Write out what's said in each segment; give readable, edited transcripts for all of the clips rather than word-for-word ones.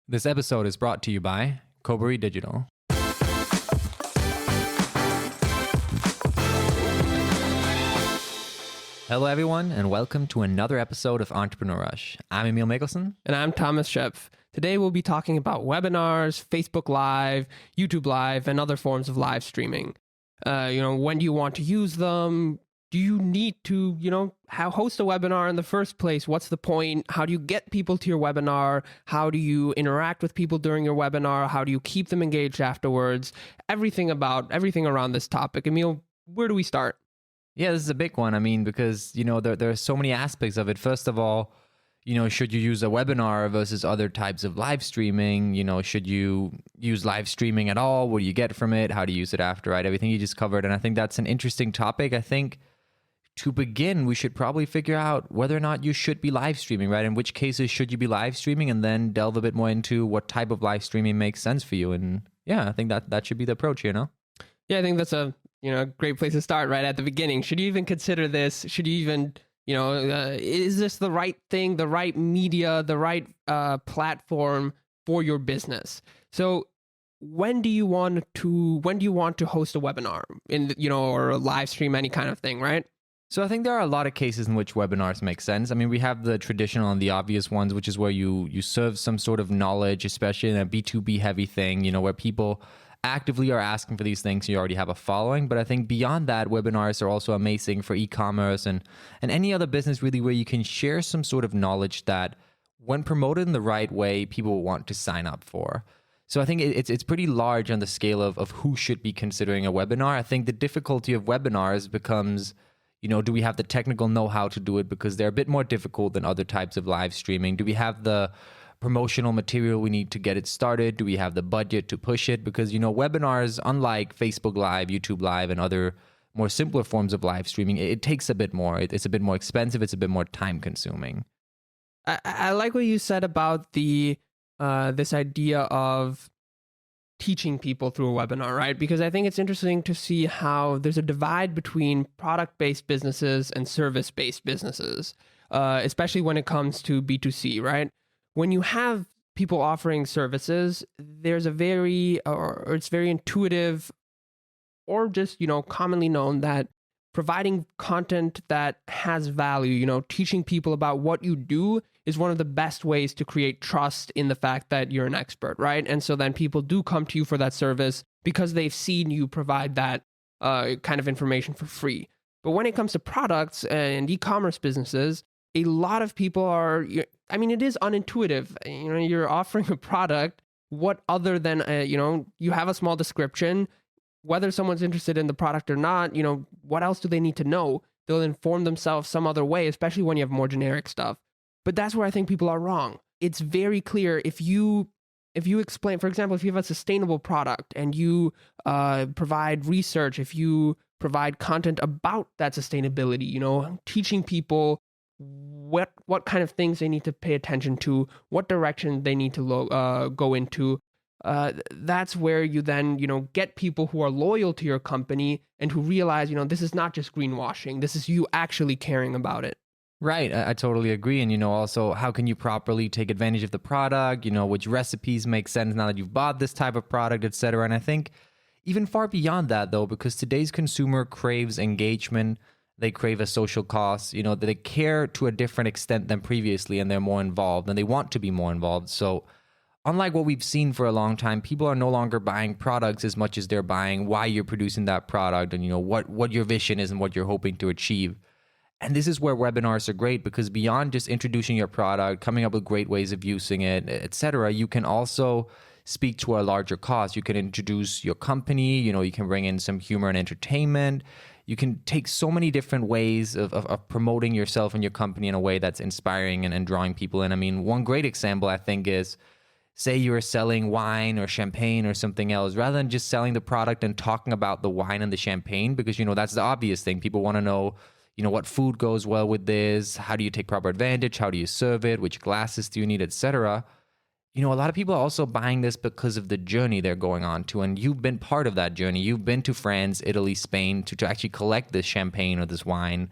This episode is brought to you by Cobury Digital. Hello, everyone, and welcome to another episode of Entrepreneur Rush. I'm Emil Mikkelsen. And I'm Thomas Schepf. Today we'll be talking about webinars, Facebook Live, YouTube Live, and other forms of live streaming. When do you want to use them? Do you need to, host a webinar in the first place? What's the point? How do you get people to your webinar? How do you interact with people during your webinar? How do you keep them engaged afterwards? Everything around this topic. Emil, where do we start? Yeah, this is a big one. I mean, because, there are so many aspects of it. First of all, should you use a webinar versus other types of live streaming? Should you use live streaming at all? What do you get from it? How do you use it after, right? Everything you just covered. And I think that's an interesting topic. I think to begin, we should probably figure out whether or not you should be live streaming, right? In which cases should you be live streaming, and then delve a bit more into what type of live streaming makes sense for you. And yeah, I think that should be the approach here, no? Yeah, I think that's a great place to start right at the beginning. Should you even consider this? Should you even, is this the right thing, the right media, the right platform for your business? So when do you want to host a webinar or a live stream, any kind of thing, right? So I think there are a lot of cases in which webinars make sense. I mean, we have the traditional and the obvious ones, which is where you serve some sort of knowledge, especially in a B2B heavy thing, where people actively are asking for these things. You already have a following. But I think beyond that, webinars are also amazing for e-commerce and any other business really, where you can share some sort of knowledge that when promoted in the right way, people will want to sign up for. So I think it's pretty large on the scale of who should be considering a webinar. I think the difficulty of webinars becomes, do we have the technical know-how to do it, because they're a bit more difficult than other types of live streaming? Do we have the promotional material we need to get it started? Do we have the budget to push it? Because, webinars, unlike Facebook Live, YouTube Live, and other more simpler forms of live streaming, it takes a bit more. It's a bit more expensive. It's a bit more time consuming. I like what you said about the this idea of teaching people through a webinar, right? Because I think it's interesting to see how there's a divide between product-based businesses and service-based businesses, especially when it comes to B2C, right? When you have people offering services, there's it's very intuitive, or just, commonly known, that providing content that has value, teaching people about what you do is one of the best ways to create trust in the fact that you're an expert, right? And so then people do come to you for that service because they've seen you provide that kind of information for free. But when it comes to products and e-commerce businesses, a lot of people it is unintuitive. You're offering a product. What other than, you have a small description, whether someone's interested in the product or not, what else do they need to know? They'll inform themselves some other way, especially when you have more generic stuff. But that's where I think people are wrong. It's very clear if you explain, for example, if you have a sustainable product and you provide research, if you provide content about that sustainability, teaching people what kind of things they need to pay attention to, what direction they need to go into. That's where you then, get people who are loyal to your company and who realize, this is not just greenwashing. This is you actually caring about it. Right. I totally agree. And, also, how can you properly take advantage of the product? Which recipes make sense now that you've bought this type of product, et cetera. And I think even far beyond that, though, because today's consumer craves engagement. They crave a social cost, they care to a different extent than previously, and they're more involved, and they want to be more involved. So unlike what we've seen for a long time, people are no longer buying products as much as they're buying why you're producing that product and, what your vision is and what you're hoping to achieve. And this is where webinars are great, because beyond just introducing your product, coming up with great ways of using it, et cetera, you can also speak to a larger cause. You can introduce your company, you can bring in some humor and entertainment. You can take so many different ways of promoting yourself and your company in a way that's inspiring and drawing people in. I mean, one great example, I think, is, say you're selling wine or champagne or something else, rather than just selling the product and talking about the wine and the champagne, because, that's the obvious thing. People want to know, what food goes well with this? How do you take proper advantage? How do you serve it? Which glasses do you need, et cetera? A lot of people are also buying this because of the journey they're going on to. And you've been part of that journey. You've been to France, Italy, Spain to actually collect this champagne or this wine.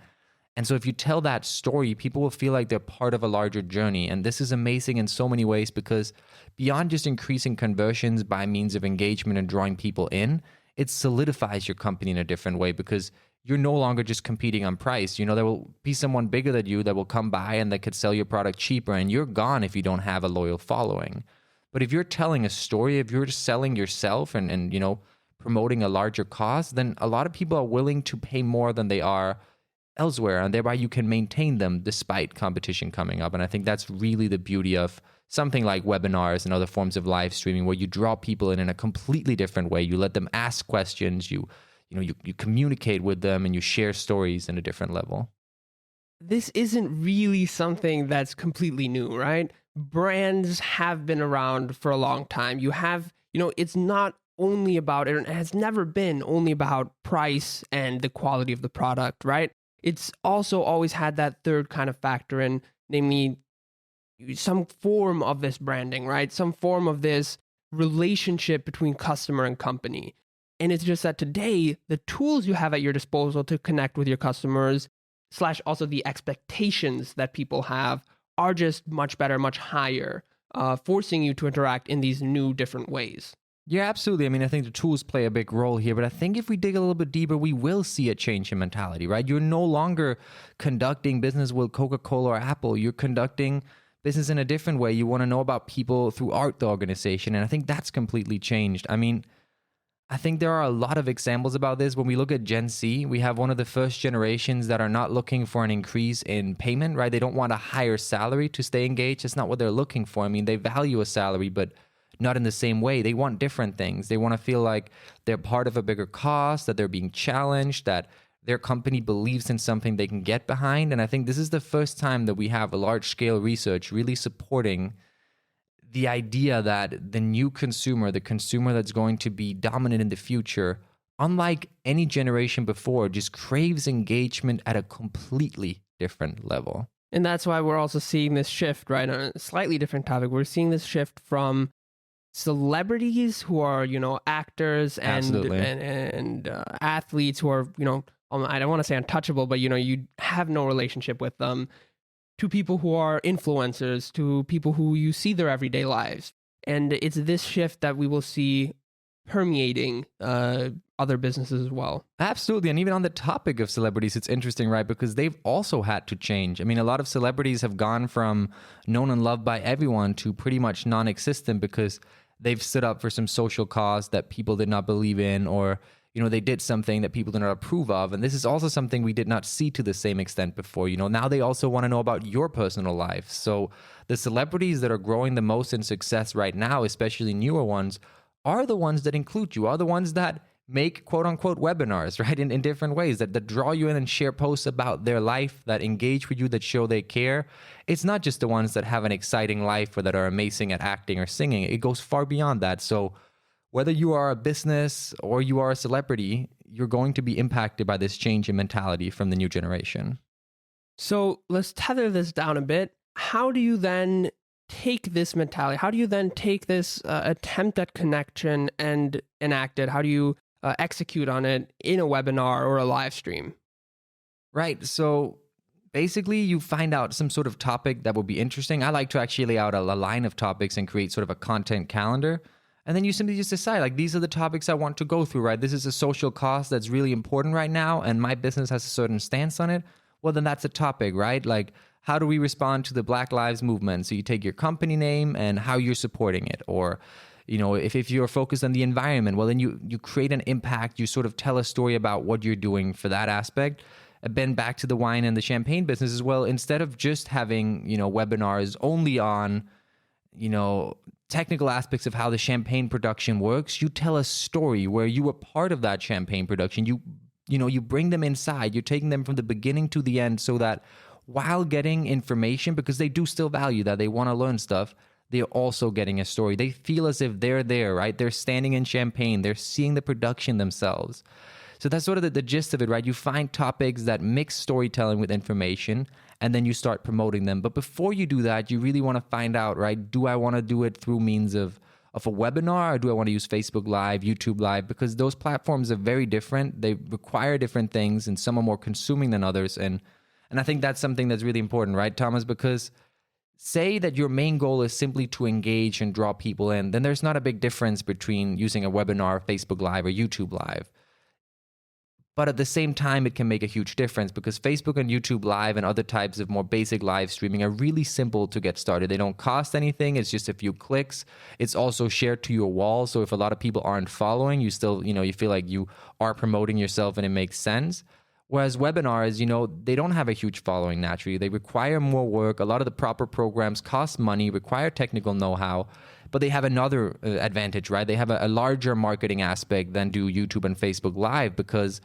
And so if you tell that story, people will feel like they're part of a larger journey. And this is amazing in so many ways, because beyond just increasing conversions by means of engagement and drawing people in, it solidifies your company in a different way, because you're no longer just competing on price. You know, there will be someone bigger than you that will come by and that could sell your product cheaper, and you're gone if you don't have a loyal following. But if you're telling a story, if you're just selling yourself and you know, promoting a larger cause, then a lot of people are willing to pay more than they are elsewhere, and thereby you can maintain them despite competition coming up. And I think that's really the beauty of something like webinars and other forms of live streaming, where you draw people in a completely different way. You let them ask questions, you communicate with them, and you share stories in a different level. This isn't really something that's completely new, right? Brands have been around for a long time. It's not only about it, and it has never been only about price and the quality of the product, right? It's also always had that third kind of factor in, namely some form of this branding, right? Some form of this relationship between customer and company. And it's just that today, the tools you have at your disposal to connect with your customers, slash also the expectations that people have, are just much better, much higher, forcing you to interact in these new, different ways. Yeah, absolutely. I mean, I think the tools play a big role here, but I think if we dig a little bit deeper, we will see a change in mentality, right? You're no longer conducting business with Coca-Cola or Apple. You're conducting business in a different way. You want to know about people throughout the organization, and I think that's completely changed. I mean, I think there are a lot of examples about this. When we look at Gen Z, we have one of the first generations that are not looking for an increase in payment, right? They don't want a higher salary to stay engaged. It's not what they're looking for. I mean, they value a salary, but not in the same way. They want different things. They want to feel like they're part of a bigger cause, that they're being challenged, that their company believes in something they can get behind. And I think this is the first time that we have a large-scale research really supporting the idea that the new consumer, the consumer that's going to be dominant in the future, unlike any generation before, just craves engagement at a completely different level. And that's why we're also seeing this shift, right? On a slightly different topic. We're seeing this shift from celebrities who are, actors and athletes who are, I don't want to say untouchable, but, you have no relationship with them, to people who are influencers, to people who you see their everyday lives. And it's this shift that we will see permeating other businesses as well. Absolutely. And even on the topic of celebrities, it's interesting, right? Because they've also had to change. I mean, a lot of celebrities have gone from known and loved by everyone to pretty much non-existent because they've stood up for some social cause that people did not believe in, or they did something that people did not approve of. And this is also something we did not see to the same extent before. Now they also want to know about your personal life. So the celebrities that are growing the most in success right now, especially newer ones, are the ones that include you, are the ones that make quote unquote webinars, right? In different ways that draw you in and share posts about their life, that engage with you, that show they care. It's not just the ones that have an exciting life or that are amazing at acting or singing. It goes far beyond that. So whether you are a business or you are a celebrity, you're going to be impacted by this change in mentality from the new generation. So let's tether this down a bit. How do you then take this mentality? How do you then take this attempt at connection and enact it? How do you execute on it in a webinar or a live stream? Right. So basically, you find out some sort of topic that will be interesting. I like to actually lay out a line of topics and create sort of a content calendar. And then you simply just decide, like, these are the topics I want to go through, right? This is a social cause that's really important right now, and my business has a certain stance on it. Well, then that's a topic, right? Like, how do we respond to the Black Lives Movement? So you take your company name and how you're supporting it. Or, if you're focused on the environment, well, then you create an impact. You sort of tell a story about what you're doing for that aspect. And then back to the wine and the champagne business as well. Instead of just having, webinars only on, technical aspects of how the champagne production works, you tell a story where you were part of that champagne production. You bring them inside. You're taking them from the beginning to the end, so that while getting information, because they do still value that, they want to learn stuff, they're also getting a story. They feel as if they're there, right? They're standing in champagne. They're seeing the production themselves. So that's sort of the gist of it, right? You find topics that mix storytelling with information, and then you start promoting them. But before you do that, you really want to find out, right? Do I want to do it through means of a webinar, or do I want to use Facebook Live, YouTube Live? Because those platforms are very different. They require different things, and some are more consuming than others. And And I think that's something that's really important, right, Thomas? Because say that your main goal is simply to engage and draw people in, then there's not a big difference between using a webinar, Facebook Live, or YouTube Live. But at the same time, it can make a huge difference because Facebook and YouTube Live and other types of more basic live streaming are really simple to get started. They don't cost anything. It's just a few clicks. It's also shared to your wall. So if a lot of people aren't following, you still, you feel like you are promoting yourself and it makes sense. Whereas webinars, they don't have a huge following naturally. They require more work. A lot of the proper programs cost money, require technical know-how, but they have another advantage, right? They have a larger marketing aspect than do YouTube and Facebook Live because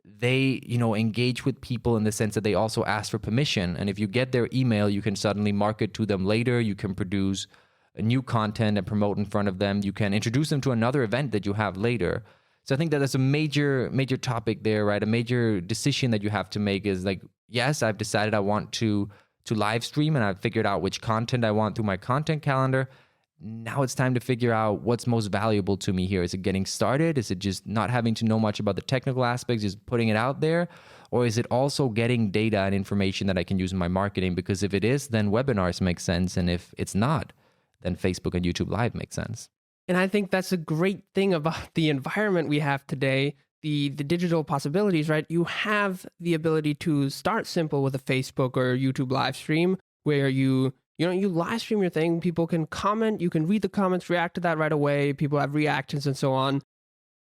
they, engage with people in the sense that they also ask for permission. And if you get their email, you can suddenly market to them later. You can produce new content and promote in front of them. You can introduce them to another event that you have later. So I think that that's a major topic there, right? A major decision that you have to make is like, yes, I've decided I want to live stream and I've figured out which content I want through my content calendar. Now it's time to figure out what's most valuable to me here. Is it getting started? Is it just not having to know much about the technical aspects, just putting it out there? Or is it also getting data and information that I can use in my marketing? Because if it is, then webinars make sense. And if it's not, then Facebook and YouTube Live make sense. And I think that's a great thing about the environment we have today, the digital possibilities, right? You have the ability to start simple with a Facebook or YouTube live stream where you live stream your thing. People can comment, you can read the comments, react to that right away. People have reactions and so on.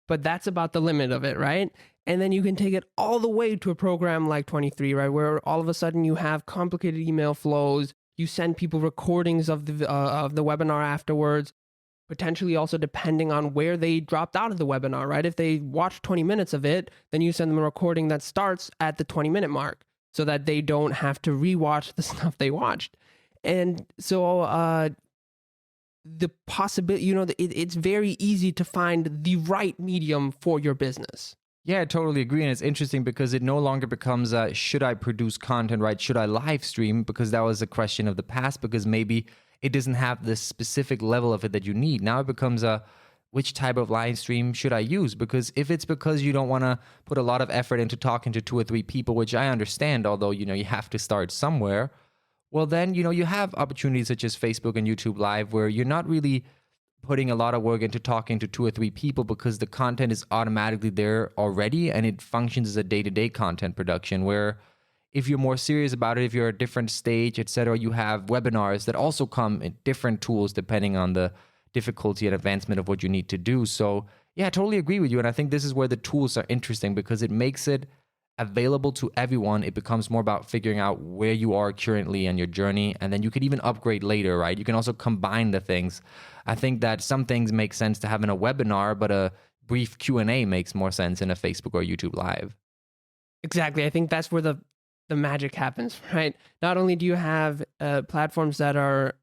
But that's about the limit of it, right? And then you can take it all the way to a program like 23, right? Where all of a sudden you have complicated email flows. You send people recordings of the webinar afterwards. Potentially also depending on where they dropped out of the webinar, right? If they watched 20 minutes of it, then you send them a recording that starts at the 20-minute mark so that they don't have to rewatch the stuff they watched. And so the possibility, it's very easy to find the right medium for your business. Yeah, I totally agree. And it's interesting because it no longer becomes, should I produce content, right? Should I live stream? Because that was a question of the past because maybe it doesn't have the specific level of it that you need. Now it becomes which type of live stream should I use? Because if it's because you don't want to put a lot of effort into talking to 2 or 3 people, which I understand, although, you have to start somewhere, well, then, you have opportunities such as Facebook and YouTube Live where you're not really putting a lot of work into talking to 2 or 3 people because the content is automatically there already and it functions as a day-to-day content production where if you're more serious about it, if you're at a different stage, etc., you have webinars that also come in different tools depending on the difficulty and advancement of what you need to do. So yeah, I totally agree with you. And I think this is where the tools are interesting because it makes it available to everyone. It becomes more about figuring out where you are currently in your journey. And then you could even upgrade later, right? You can also combine the things. I think that some things make sense to have in a webinar, but a brief Q&A makes more sense in a Facebook or YouTube Live. Exactly. I think that's where the magic happens, right? Not only do you have platforms that are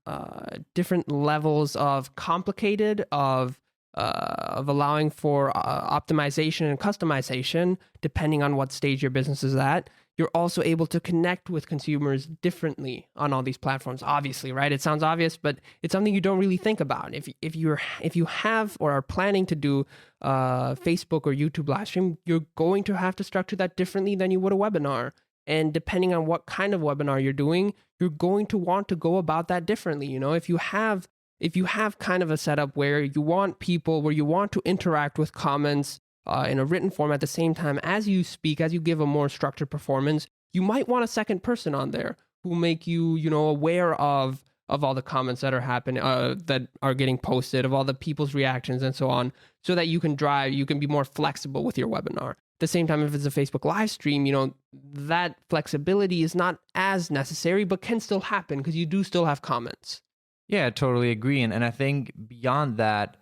different levels of complicated, of allowing for optimization and customization, depending on what stage your business is at, you're also able to connect with consumers differently on all these platforms, obviously, right? It sounds obvious, but it's something you don't really think about. If you have or are planning to do Facebook or YouTube live stream, you're going to have to structure that differently than you would a webinar. And depending on what kind of webinar you're doing, you're going to want to go about that differently. If you have kind of a setup where you want to interact with comments in a written form at the same time as you speak, as you give a more structured performance, you might want a second person on there who make you, aware of all the comments that are happening, that are getting posted, of all the people's reactions and so on, so that you can be more flexible with your webinar. At the same time, if it's a Facebook live stream, that flexibility is not as necessary, but can still happen because you do still have comments. Yeah, I totally agree. And I think beyond that,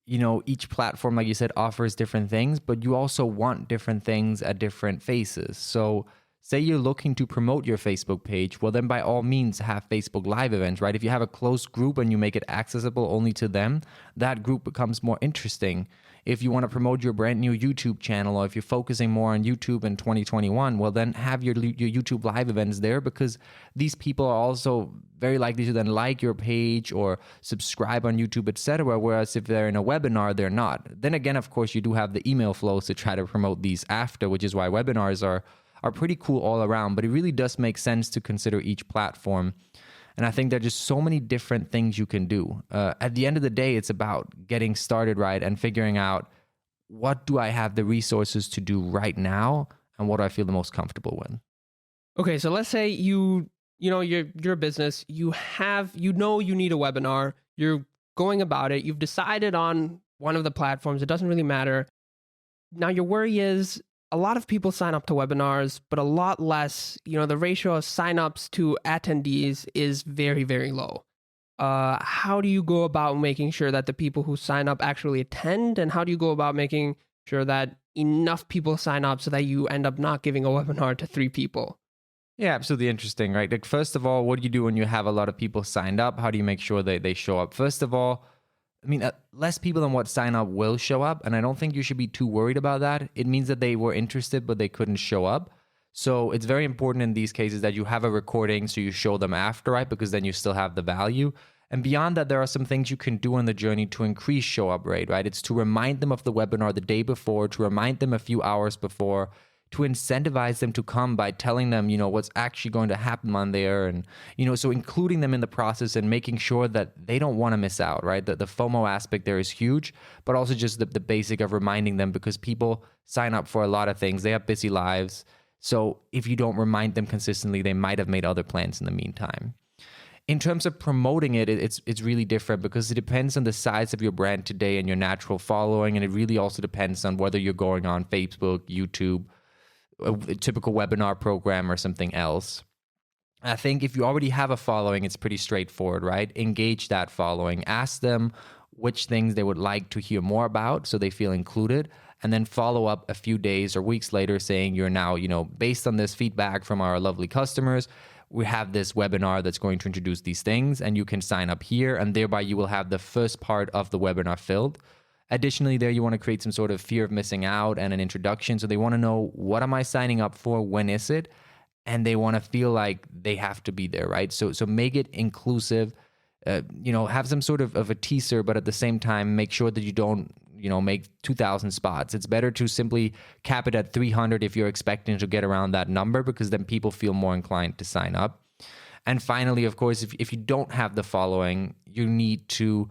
each platform, like you said, offers different things, but you also want different things at different phases. So say you're looking to promote your Facebook page, well, then by all means have Facebook Live events, right? If you have a close group and you make it accessible only to them, that group becomes more interesting. If you want to promote your brand new YouTube channel, or if you're focusing more on YouTube in 2021, well, then have your YouTube Live events there because these people are also very likely to then like your page or subscribe on YouTube, etc. Whereas if they're in a webinar, they're not. Then again, of course, you do have the email flows to try to promote these after, which is why webinars are are pretty cool all around, but it really does make sense to consider each platform. And I think there are just so many different things you can do. At the end of the day, it's about getting started right and figuring out, what do I have the resources to do right now, and what do I feel the most comfortable with? Okay, so let's say you're a business, you need a webinar, you're going about it, you've decided on one of the platforms, it doesn't really matter. Now your worry is a lot of people sign up to webinars, but a lot less, the ratio of signups to attendees is very, very low. How do you go about making sure that the people who sign up actually attend? And how do you go about making sure that enough people sign up so that you end up not giving a webinar to 3 people? Yeah, absolutely interesting, right? Like, first of all, what do you do when you have a lot of people signed up? How do you make sure they show up? First of all, I mean, less people than what sign up will show up. And I don't think you should be too worried about that. It means that they were interested, but they couldn't show up. So it's very important in these cases that you have a recording so you show them after, right? Because then you still have the value. And beyond that, there are some things you can do on the journey to increase show up rate, right? It's to remind them of the webinar the day before, to remind them a few hours before, to incentivize them to come by telling them, what's actually going to happen on there. And, so including them in the process and making sure that they don't want to miss out, right? The FOMO aspect there is huge, but also just the basic of reminding them, because people sign up for a lot of things. They have busy lives. So if you don't remind them consistently, they might have made other plans in the meantime. In terms of promoting it, it's really different, because it depends on the size of your brand today and your natural following. And it really also depends on whether you're going on Facebook, YouTube, a typical webinar program, or something else. I think if you already have a following, it's pretty straightforward, right? Engage that following. Ask them which things they would like to hear more about so they feel included. And then follow up a few days or weeks later saying, you're now, based on this feedback from our lovely customers, we have this webinar that's going to introduce these things, and you can sign up here. And thereby you will have the first part of the webinar filled. Additionally, there you want to create some sort of fear of missing out and an introduction. So they want to know, what am I signing up for? When is it? And they want to feel like they have to be there, right? So make it inclusive. Have some sort of a teaser, but at the same time, make sure that you don't, make 2,000 spots. It's better to simply cap it at 300 if you're expecting to get around that number, because then people feel more inclined to sign up. And finally, of course, if you don't have the following, you need to,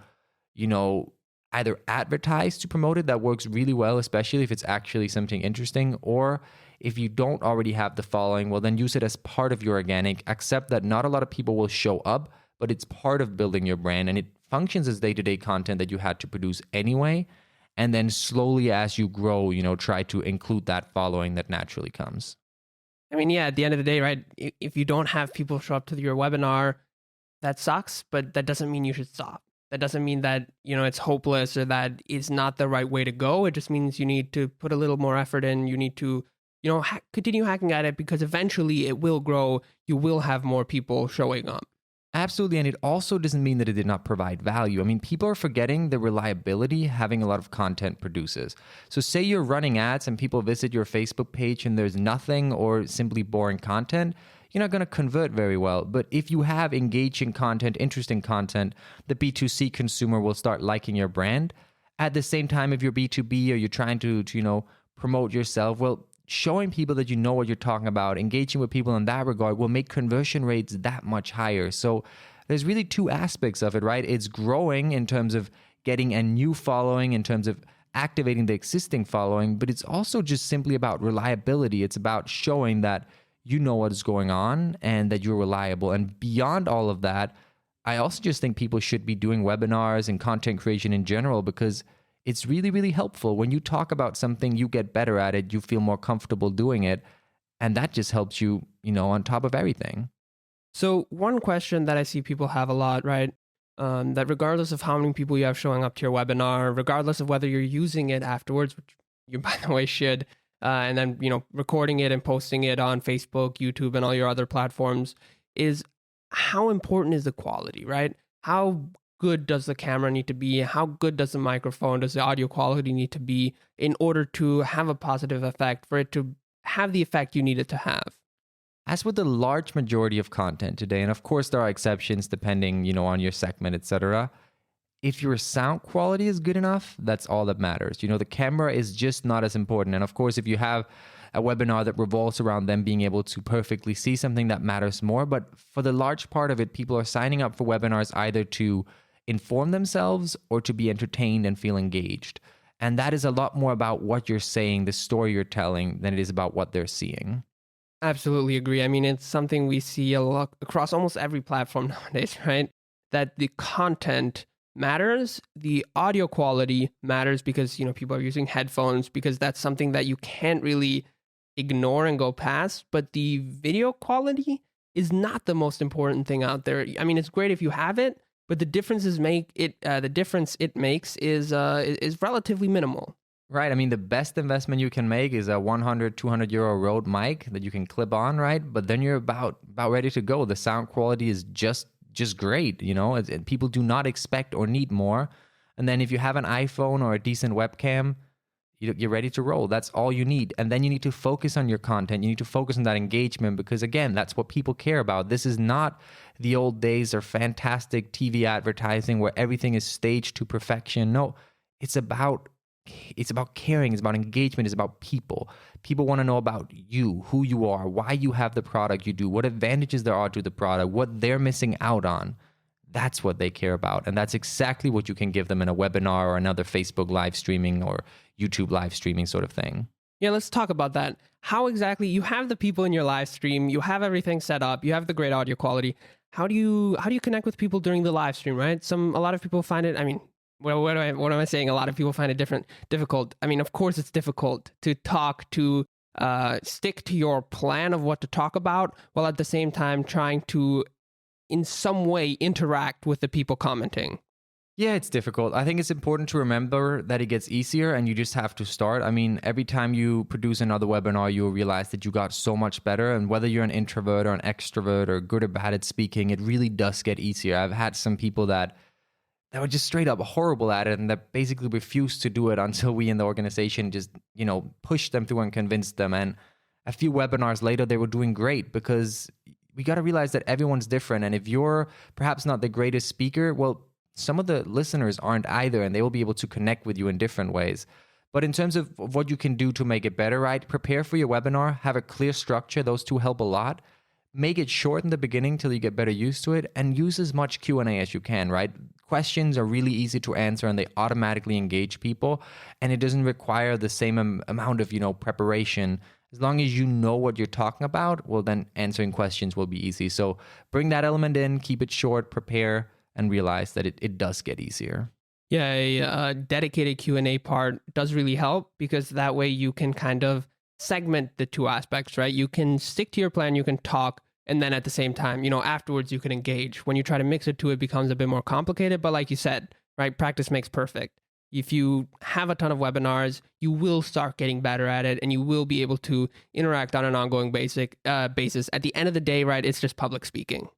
either advertise to promote it. That works really well, especially if it's actually something interesting. Or if you don't already have the following, well, then use it as part of your organic. Accept that not a lot of people will show up, but it's part of building your brand, and it functions as day-to-day content that you had to produce anyway. And then slowly as you grow, try to include that following that naturally comes. I mean, yeah, at the end of the day, right, if you don't have people show up to your webinar, that sucks, but that doesn't mean you should stop. That doesn't mean that, it's hopeless or that it's not the right way to go. It just means you need to put a little more effort in. You need to, continue hacking at it, because eventually it will grow. You will have more people showing up. Absolutely. And it also doesn't mean that it did not provide value. I mean, people are forgetting the reliability having a lot of content produces. So say you're running ads and people visit your Facebook page and there's nothing or simply boring content, you're not going to convert very well. But if you have engaging content, interesting content, the B2C consumer will start liking your brand. At the same time, if you're B2B or you're trying to promote yourself, well, showing people that you know what you're talking about, engaging with people in that regard will make conversion rates that much higher. So there's really 2 aspects of it, right? It's growing in terms of getting a new following, in terms of activating the existing following, but it's also just simply about reliability. It's about showing that you know what is going on and that you're reliable. And beyond all of that, I also just think people should be doing webinars and content creation in general, because it's really, really helpful. When you talk about something, you get better at it, you feel more comfortable doing it, and that just helps you, on top of everything. So one question that I see people have a lot, right? That regardless of how many people you have showing up to your webinar, regardless of whether you're using it afterwards, which you, by the way, should, and then, recording it and posting it on Facebook, YouTube, and all your other platforms, is how important is the quality, right? How good does the camera need to be? How good does the microphone, does the audio quality need to be in order to have a positive effect, for it to have the effect you need it to have? As with the large majority of content today, and of course there are exceptions depending, on your segment, etc. If your sound quality is good enough, that's all that matters. The camera is just not as important. And of course, if you have a webinar that revolves around them being able to perfectly see something that matters more. But for the large part of it, people are signing up for webinars either to inform themselves or to be entertained and feel engaged. And that is a lot more about what you're saying, the story you're telling, than it is about what they're seeing. Absolutely agree. I mean, it's something we see a lot across almost every platform nowadays, right? That the content matters, the audio quality matters because, people are using headphones because that's something that you can't really ignore and go past. But the video quality is not the most important thing out there. I mean, it's great if you have it, but the difference it makes is relatively minimal. Right. I mean, the best investment you can make is a 100, 200 euro Rode mic that you can clip on, right? But then you're about ready to go. The sound quality is just great, people do not expect or need more. And then if you have an iPhone or a decent webcam, you're ready to roll. That's all you need. And then you need to focus on your content. You need to focus on that engagement because, again, that's what people care about. This is not the old days or fantastic TV advertising where everything is staged to perfection. No, it's about caring, it's about engagement, it's about people. People want to know about you, who you are, why you have the product you do, what advantages there are to the product, what they're missing out on. That's what they care about. And that's exactly what you can give them in a webinar or another Facebook live streaming or YouTube live streaming sort of thing. Yeah, let's talk about that. How exactly, you have the people in your live stream, you have everything set up, you have the great audio quality. How do you connect with people during the live stream, right? A lot of people find it, what am I saying? A lot of people find it difficult. I mean, of course it's difficult to stick to your plan of what to talk about while at the same time trying to, in some way, interact with the people commenting. Yeah, it's difficult. I think it's important to remember that it gets easier and you just have to start. I mean, every time you produce another webinar, you'll realize that you got so much better. And whether you're an introvert or an extrovert or good or bad at speaking, it really does get easier. I've had some people that were just straight up horrible at it and that basically refused to do it until we in the organization just, pushed them through and convinced them. And a few webinars later, they were doing great because we got to realize that everyone's different. And if you're perhaps not the greatest speaker, well, some of the listeners aren't either, and they will be able to connect with you in different ways. But in terms of what you can do to make it better, right? Prepare for your webinar, have a clear structure. Those two help a lot. Make it short in the beginning till you get better used to it, and use as much Q&A as you can, right? Questions are really easy to answer and they automatically engage people, and it doesn't require the same amount of, preparation. As long as you know what you're talking about, well, then answering questions will be easy. So bring that element in, keep it short, prepare, and realize that it does get easier. Yeah, a dedicated Q&A part does really help because that way you can kind of segment the two aspects, right? You can stick to your plan, you can talk, and then at the same time, afterwards you can engage. When you try to mix it two, it becomes a bit more complicated. But like you said, right, practice makes perfect. If you have a ton of webinars, you will start getting better at it and you will be able to interact on an ongoing basis. At the end of the day, right, it's just public speaking.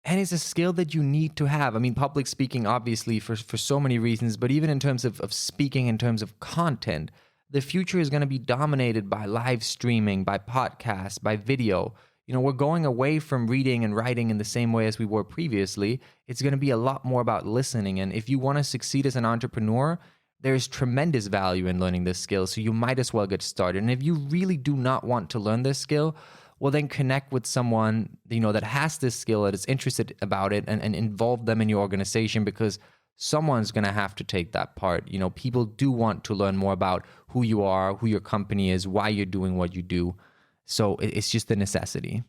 And it's a skill that you need to have. I mean, public speaking, obviously, for so many reasons, but even in terms of speaking, in terms of content, the future is going to be dominated by live streaming, by podcasts, by video. We're going away from reading and writing in the same way as we were previously. It's going to be a lot more about listening. And if you want to succeed as an entrepreneur, there's tremendous value in learning this skill. So you might as well get started. And if you really do not want to learn this skill, well, then connect with someone, that has this skill, that is interested about it, and involve them in your organization because someone's going to have to take that part. People do want to learn more about who you are, who your company is, why you're doing what you do. So it's just a necessity.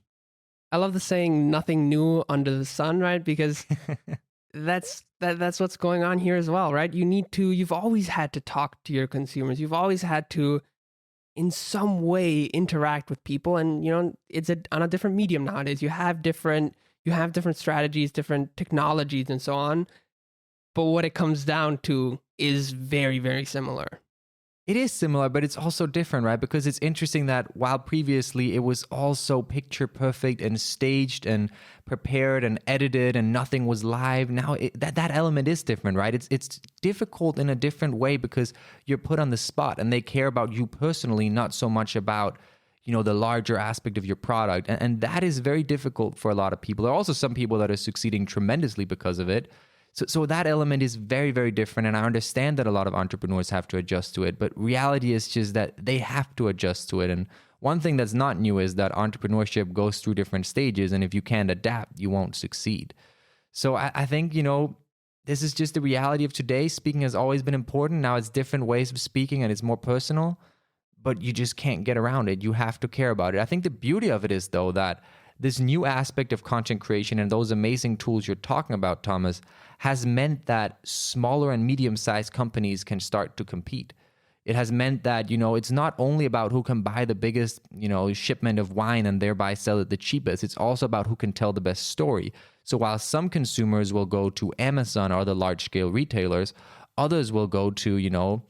I love the saying, nothing new under the sun, right? Because that's what's going on here as well, right? You've always had to talk to your consumers. You've always had to, in some way, interact with people. And, it's on a different medium nowadays. You have different strategies, different technologies, and so on. But what it comes down to is very, very similar. It is similar, but it's also different, right? Because it's interesting that while previously it was all so picture perfect and staged and prepared and edited and nothing was live, now that element is different, right? It's difficult in a different way because you're put on the spot and they care about you personally, not so much about, the larger aspect of your product. And that is very difficult for a lot of people. There are also some people that are succeeding tremendously because of it. So that element is very, very different. And I understand that a lot of entrepreneurs have to adjust to it. But reality is just that they have to adjust to it. And one thing that's not new is that entrepreneurship goes through different stages. And if you can't adapt, you won't succeed. So I think, this is just the reality of today. Speaking has always been important. Now it's different ways of speaking and it's more personal, but you just can't get around it. You have to care about it. I think the beauty of it is, though, that this new aspect of content creation and those amazing tools you're talking about, Thomas, has meant that smaller and medium-sized companies can start to compete. It has meant that, it's not only about who can buy the biggest, shipment of wine and thereby sell it the cheapest. It's also about who can tell the best story. So while some consumers will go to Amazon or the large-scale retailers, others will go to,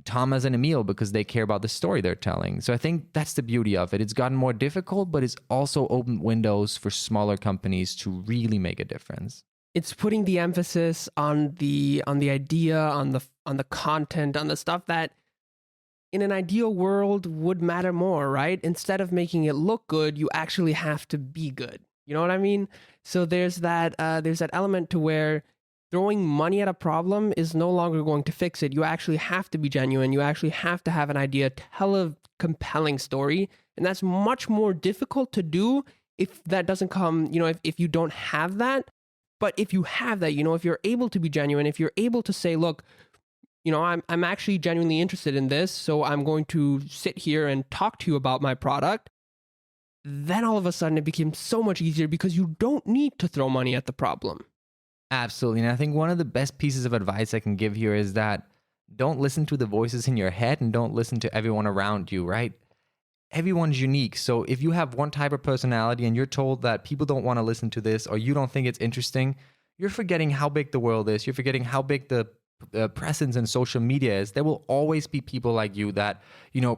Thomas and Emil because they care about the story they're telling. So I think that's the beauty of it. It's gotten more difficult, but it's also opened windows for smaller companies to really make a difference. It's putting the emphasis on the idea, on the content, on the stuff that in an ideal world would matter more, right? Instead of making it look good, you actually have to be good. You know what I mean? So there's that element to where throwing money at a problem is no longer going to fix it. You actually have to be genuine. You actually have to have an idea, tell a compelling story. And that's much more difficult to do if that doesn't come, if you don't have that. But if you have that, if you're able to be genuine, if you're able to say, look, I'm actually genuinely interested in this, so I'm going to sit here and talk to you about my product, then all of a sudden it becomes so much easier because you don't need to throw money at the problem. Absolutely. And I think one of the best pieces of advice I can give here is that don't listen to the voices in your head and don't listen to everyone around you, right? Everyone's unique. So if you have one type of personality and you're told that people don't want to listen to this or you don't think it's interesting, you're forgetting how big the world is. You're forgetting how big the presence in social media is. There will always be people like you that,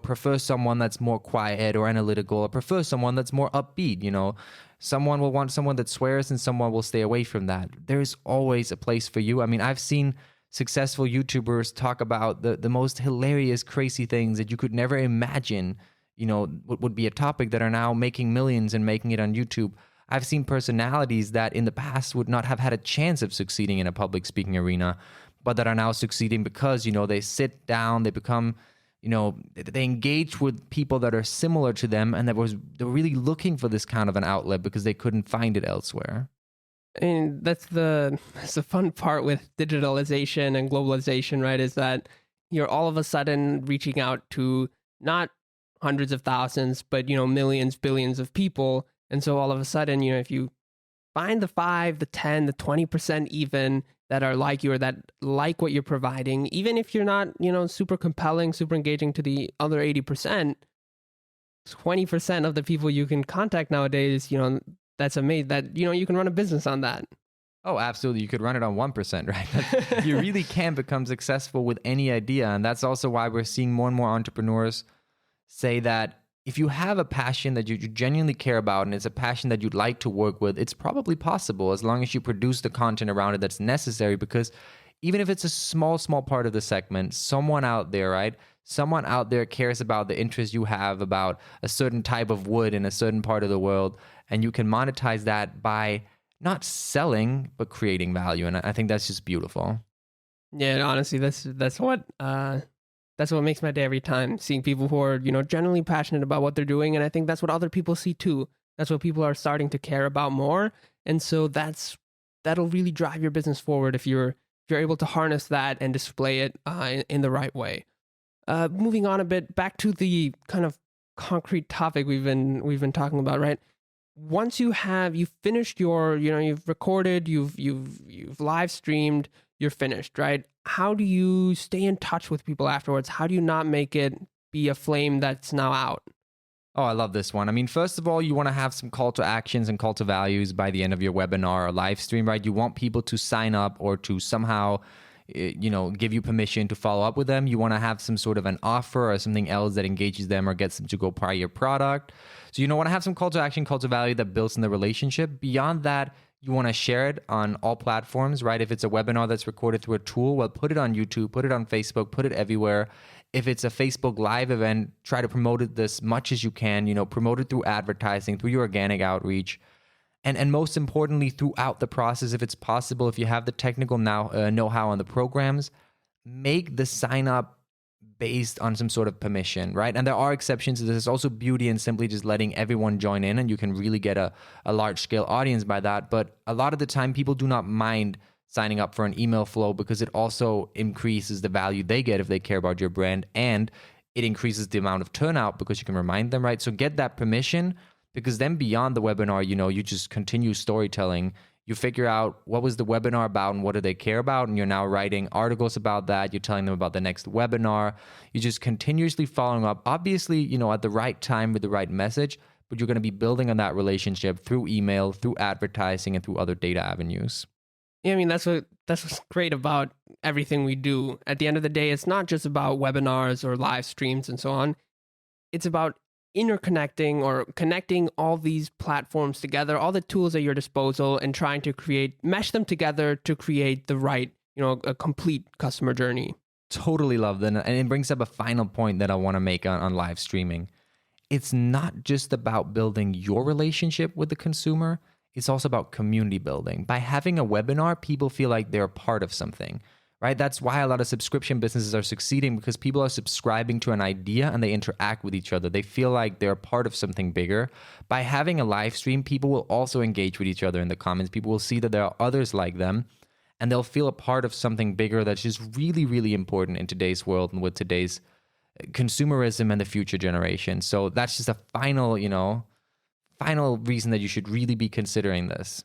prefer someone that's more quiet or analytical or prefer someone that's more upbeat, Someone will want someone that swears and someone will stay away from that. There's always a place for you. I mean, I've seen successful YouTubers talk about the most hilarious, crazy things that you could never imagine, would be a topic that are now making millions and making it on YouTube. I've seen personalities that in the past would not have had a chance of succeeding in a public speaking arena, but that are now succeeding because, they sit down, they become, they engage with people that are similar to them and they're really looking for this kind of an outlet because they couldn't find it elsewhere. And that's the fun part with digitalization and globalization, right? Is that you're all of a sudden reaching out to not hundreds of thousands, but, millions, billions of people. And so all of a sudden, if you find the 5, the 10, the 20% even that are like you or that like what you're providing, even if you're not, super compelling, super engaging to the other 80%, 20% of the people you can contact nowadays, that's amazing that, you can run a business on that. Oh, absolutely. You could run it on 1%, right? You really can become successful with any idea. And that's also why we're seeing more and more entrepreneurs say that if you have a passion that you genuinely care about and it's a passion that you'd like to work with, it's probably possible as long as you produce the content around it that's necessary. Because even if it's a small part of the segment, someone out there, right? Someone out there cares about the interest you have about a certain type of wood in a certain part of the world. And you can monetize that by not selling, but creating value. And I think that's just beautiful. Yeah, honestly, that's what makes my day every time, seeing people who are, genuinely passionate about what they're doing. And I think that's what other people see too. That's what people are starting to care about more. And so that'll really drive your business forward if you're able to harness that and display it in the right way. Moving on a bit, back to the kind of concrete topic we've been talking about, right? Once you've finished your, you've recorded, you've live streamed, you're finished, right? How do you stay in touch with people afterwards? How do you not make it be a flame that's now out? Oh, I love this one. I mean, first of all, you want to have some call to actions and call to values by the end of your webinar or live stream, right? You want people to sign up or to somehow, give you permission to follow up with them. You want to have some sort of an offer or something else that engages them or gets them to go buy your product. So you want to have some call to action, call to value that builds in the relationship. Beyond that, you want to share it on all platforms, right? If it's a webinar that's recorded through a tool, well, put it on YouTube, put it on Facebook, put it everywhere. If it's a Facebook Live event, try to promote it as much as you can, promote it through advertising, through your organic outreach. And most importantly, throughout the process, if it's possible, if you have the technical know-how on the programs, make the sign up based on some sort of permission, right? And there are exceptions. There's also beauty in simply just letting everyone join in, and you can really get a large scale audience by that. But a lot of the time, people do not mind signing up for an email flow because it also increases the value they get if they care about your brand, and it increases the amount of turnout because you can remind them, right? So get that permission, because then beyond the webinar, you just continue storytelling. You figure out what was the webinar about and what do they care about, and you're now writing articles about that. You're telling them about the next webinar. You're just continuously following up, obviously, at the right time with the right message, but you're going to be building on that relationship through email, through advertising, and through other data avenues. Yeah, I mean, that's what's great about everything we do. At the end of the day, it's not just about webinars or live streams and so on. It's about interconnecting or connecting all these platforms together, all the tools at your disposal, and trying to mesh them together to create the right, a complete customer journey. Totally love that. And it brings up a final point that I want to make on live streaming. It's not just about building your relationship with the consumer. It's also about community building. By having a webinar, people feel like they're a part of something, right? That's why a lot of subscription businesses are succeeding, because people are subscribing to an idea and they interact with each other. They feel like they're a part of something bigger. By having a live stream, people will also engage with each other in the comments. People will see that there are others like them, and they'll feel a part of something bigger that's just really, really important in today's world and with today's consumerism and the future generation. So that's just a final reason that you should really be considering this.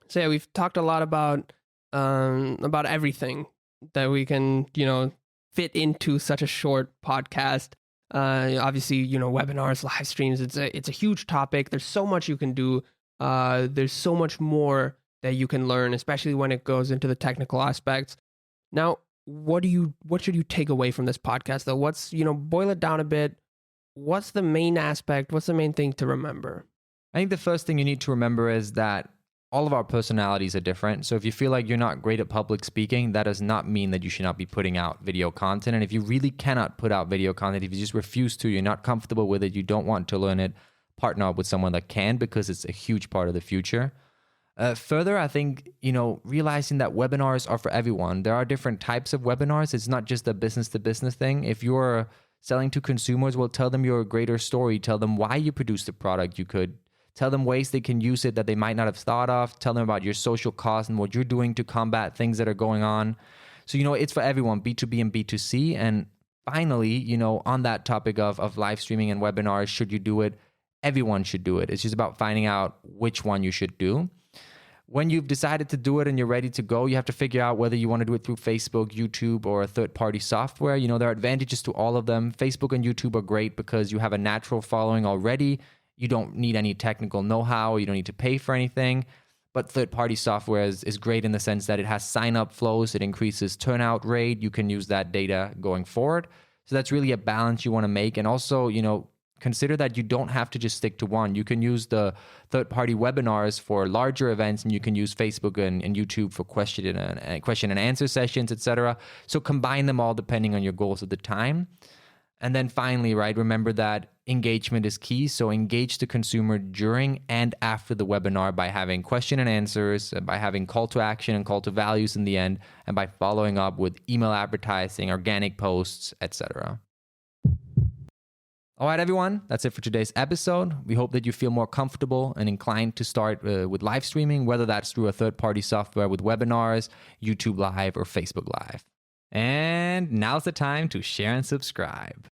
So yeah, we've talked a lot about everything that we can, fit into such a short podcast. Obviously, webinars, live streams, it's a huge topic. There's so much you can do. There's so much more that you can learn, especially when it goes into the technical aspects. Now, what should you take away from this podcast though? Boil it down a bit. What's the main aspect? What's the main thing to remember? I think the first thing you need to remember is that all of our personalities are different. So if you feel like you're not great at public speaking, that does not mean that you should not be putting out video content. And if you really cannot put out video content, if you just refuse to, you're not comfortable with it, you don't want to learn it, partner up with someone that can, because it's a huge part of the future. Further, I think, realizing that webinars are for everyone. There are different types of webinars. It's not just a business-to-business thing. If you're selling to consumers, well, tell them your greater story. Tell them why you produced the product. You could tell them ways they can use it that they might not have thought of. Tell them about your social cost and what you're doing to combat things that are going on. So, it's for everyone, B2B and B2C. And finally, on that topic of live streaming and webinars, should you do it? Everyone should do it. It's just about finding out which one you should do. When you've decided to do it and you're ready to go, you have to figure out whether you want to do it through Facebook, YouTube, or a third-party software. There are advantages to all of them. Facebook and YouTube are great because you have a natural following already. You don't need any technical know-how. You don't need to pay for anything. But third-party software is great in the sense that it has sign-up flows. It increases turnout rate. You can use that data going forward. So that's really a balance you want to make. And also, consider that you don't have to just stick to one. You can use the third-party webinars for larger events, and you can use Facebook and YouTube for question and answer sessions, etc. So combine them all depending on your goals at the time. And then finally, right, remember that engagement is key. So engage the consumer during and after the webinar by having question and answers, by having call to action and call to values in the end, and by following up with email advertising, organic posts, etc. All right, everyone, that's it for today's episode. We hope that you feel more comfortable and inclined to start with live streaming, whether that's through a third-party software with webinars, YouTube Live, or Facebook Live. And now's the time to share and subscribe.